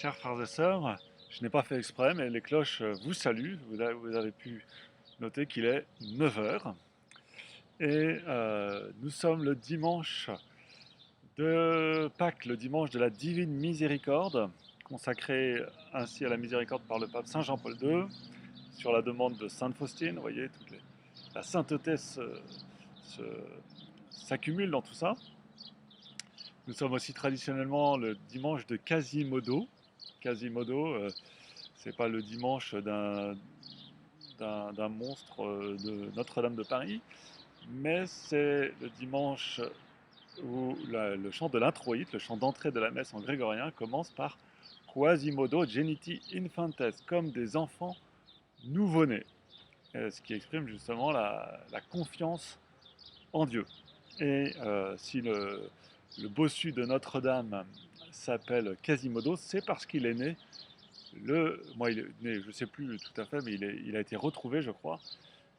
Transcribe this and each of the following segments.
Chers frères et sœurs, je n'ai pas fait exprès, mais les cloches vous saluent. Vous avez pu noter qu'il est 9 heures. Et nous sommes le dimanche de Pâques, le dimanche de la Divine Miséricorde, consacré ainsi à la miséricorde par le pape Saint Jean-Paul II, sur la demande de Sainte Faustine. Vous voyez, la sainteté s'accumule dans tout ça. Nous sommes aussi traditionnellement le dimanche de Quasimodo. Quasimodo, c'est pas le dimanche d'un monstre de Notre-Dame de Paris, mais c'est le dimanche où le chant de l'introïte, le chant d'entrée de la messe en grégorien, commence par Quasimodo geniti infantes, comme des enfants nouveau-nés, ce qui exprime justement la confiance en Dieu. Et si le bossu de Notre-Dame s'appelle Quasimodo, c'est parce qu'il est né moi, il est né, je ne sais plus tout à fait, mais il a été retrouvé, je crois,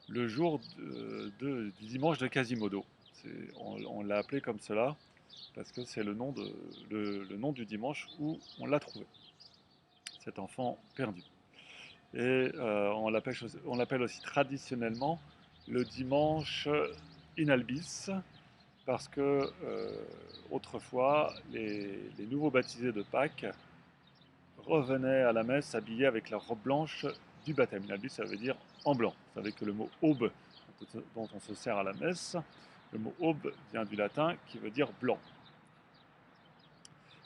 le jour du dimanche de Quasimodo. On l'a appelé comme cela parce que c'est le nom du dimanche où on l'a trouvé, cet enfant perdu. Et on l'appelle aussi traditionnellement le dimanche in albis parce que autrefois, les nouveaux baptisés de Pâques revenaient à la messe habillés avec leur robe blanche du baptême. Inalbus, ça veut dire en blanc. Vous savez que le mot aube, dont on se sert à la messe, le mot aube vient du latin qui veut dire blanc.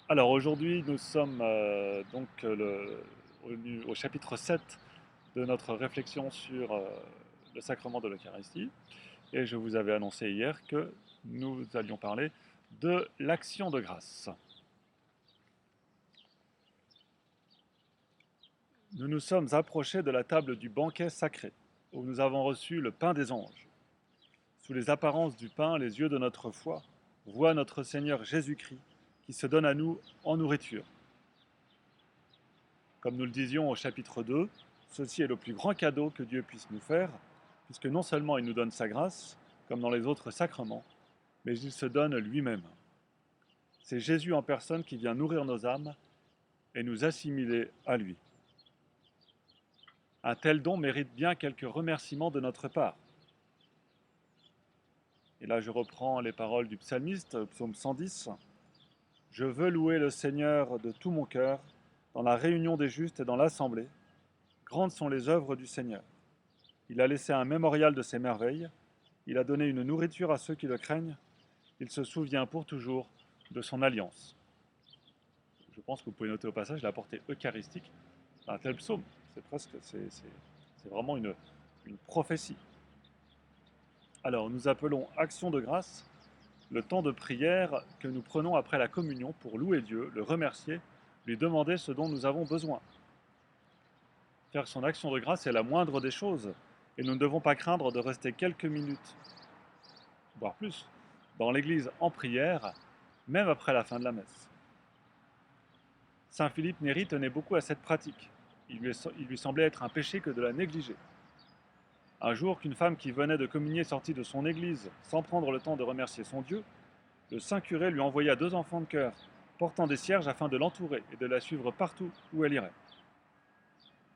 Alors aujourd'hui, nous sommes au chapitre 7 de notre réflexion sur le sacrement de l'Eucharistie. Et je vous avais annoncé hier que nous allions parler de l'action de grâce. Nous nous sommes approchés de la table du banquet sacré, où nous avons reçu le pain des anges. Sous les apparences du pain, les yeux de notre foi voient notre Seigneur Jésus-Christ, qui se donne à nous en nourriture. Comme nous le disions au chapitre 2, ceci est le plus grand cadeau que Dieu puisse nous faire, puisque non seulement il nous donne sa grâce, comme dans les autres sacrements, mais il se donne lui-même. C'est Jésus en personne qui vient nourrir nos âmes et nous assimiler à lui. Un tel don mérite bien quelques remerciements de notre part. Et là, je reprends les paroles du psalmiste, psaume 110. Je veux louer le Seigneur de tout mon cœur, dans la réunion des justes et dans l'assemblée. Grandes sont les œuvres du Seigneur. Il a laissé un mémorial de ses merveilles. Il a donné une nourriture à ceux qui le craignent. Il se souvient pour toujours de son alliance. Je pense que vous pouvez noter au passage la portée eucharistique d'un tel psaume. C'est vraiment une prophétie. Alors, nous appelons action de grâce le temps de prière que nous prenons après la communion pour louer Dieu, le remercier, lui demander ce dont nous avons besoin. Faire son action de grâce est la moindre des choses, et nous ne devons pas craindre de rester quelques minutes, voire plus, dans l'église en prière, même après la fin de la messe. Saint Philippe Néri tenait beaucoup à cette pratique. Il lui semblait être un péché que de la négliger. Un jour qu'une femme qui venait de communier sortit de son église sans prendre le temps de remercier son Dieu, le saint curé lui envoya 2 enfants de chœur, portant des cierges afin de l'entourer et de la suivre partout où elle irait.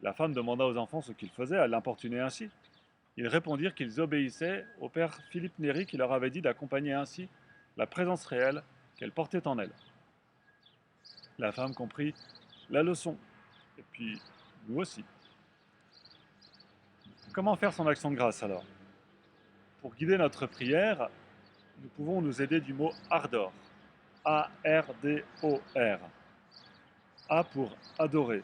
La femme demanda aux enfants ce qu'ils faisaient à l'importuner ainsi. Ils répondirent qu'ils obéissaient au père Philippe Néri qui leur avait dit d'accompagner ainsi la présence réelle qu'elle portait en elle. La femme comprit la leçon, et puis nous aussi. Comment faire son action de grâce alors? Pour guider notre prière, nous pouvons nous aider du mot ardor. A-R-D-O-R. A pour adorer.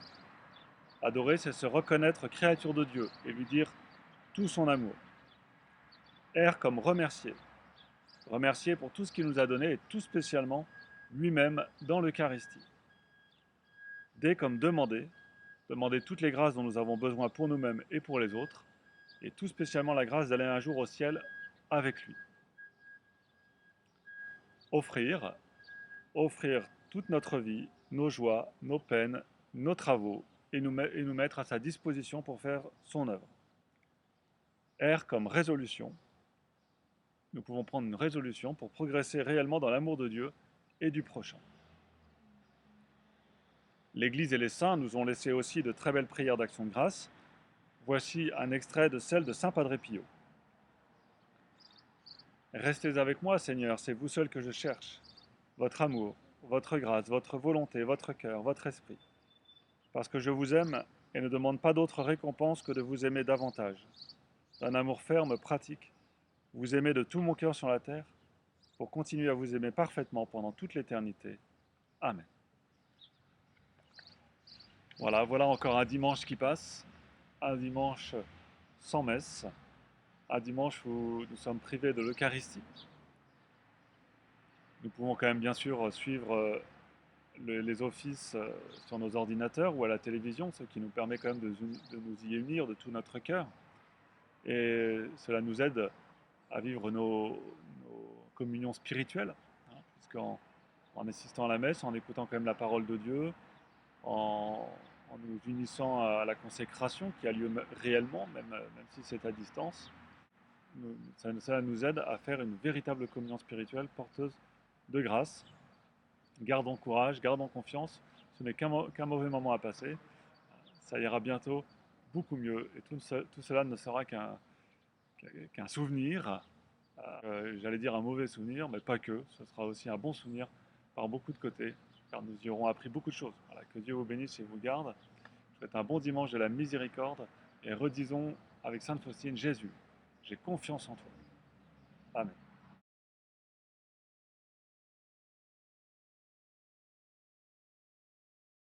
Adorer, c'est se reconnaître créature de Dieu et lui dire tout son amour. R comme remercier. Remercier pour tout ce qu'il nous a donné et tout spécialement lui-même dans l'Eucharistie. D comme demander. Demander toutes les grâces dont nous avons besoin pour nous-mêmes et pour les autres. Et tout spécialement la grâce d'aller un jour au ciel avec lui. Offrir. Offrir toute notre vie, nos joies, nos peines, nos travaux, et nous mettre à sa disposition pour faire son œuvre. R comme résolution. Nous pouvons prendre une résolution pour progresser réellement dans l'amour de Dieu et du prochain. L'Église et les saints nous ont laissé aussi de très belles prières d'action de grâce. Voici un extrait de celle de saint Padre Pio. Restez avec moi, Seigneur, c'est vous seul que je cherche. Votre amour, votre grâce, votre volonté, votre cœur, votre esprit. Parce que je vous aime et ne demande pas d'autre récompense que de vous aimer davantage. D'un amour ferme, pratique, vous aimez de tout mon cœur sur la terre, pour continuer à vous aimer parfaitement pendant toute l'éternité. Amen. Voilà encore un dimanche qui passe, un dimanche sans messe, un dimanche où nous sommes privés de l'Eucharistie. Nous pouvons quand même bien sûr suivre les offices sur nos ordinateurs ou à la télévision, ce qui nous permet quand même de nous y unir de tout notre cœur. Et cela nous aide à vivre nos communions spirituelles, hein, puisqu'en assistant à la messe, en écoutant quand même la parole de Dieu, en nous unissant à la consécration qui a lieu réellement, même si c'est à distance, ça nous aide à faire une véritable communion spirituelle porteuse de grâce. Gardons courage, gardons confiance, ce n'est qu'un mauvais moment à passer, ça ira bientôt beaucoup mieux, et tout cela ne sera qu'un souvenir, j'allais dire un mauvais souvenir, mais pas que, ce sera aussi un bon souvenir par beaucoup de côtés, car nous y aurons appris beaucoup de choses. Voilà, que Dieu vous bénisse et vous garde. Je vous souhaite un bon dimanche de la miséricorde, et redisons avec Sainte Faustine, Jésus, j'ai confiance en toi. Amen.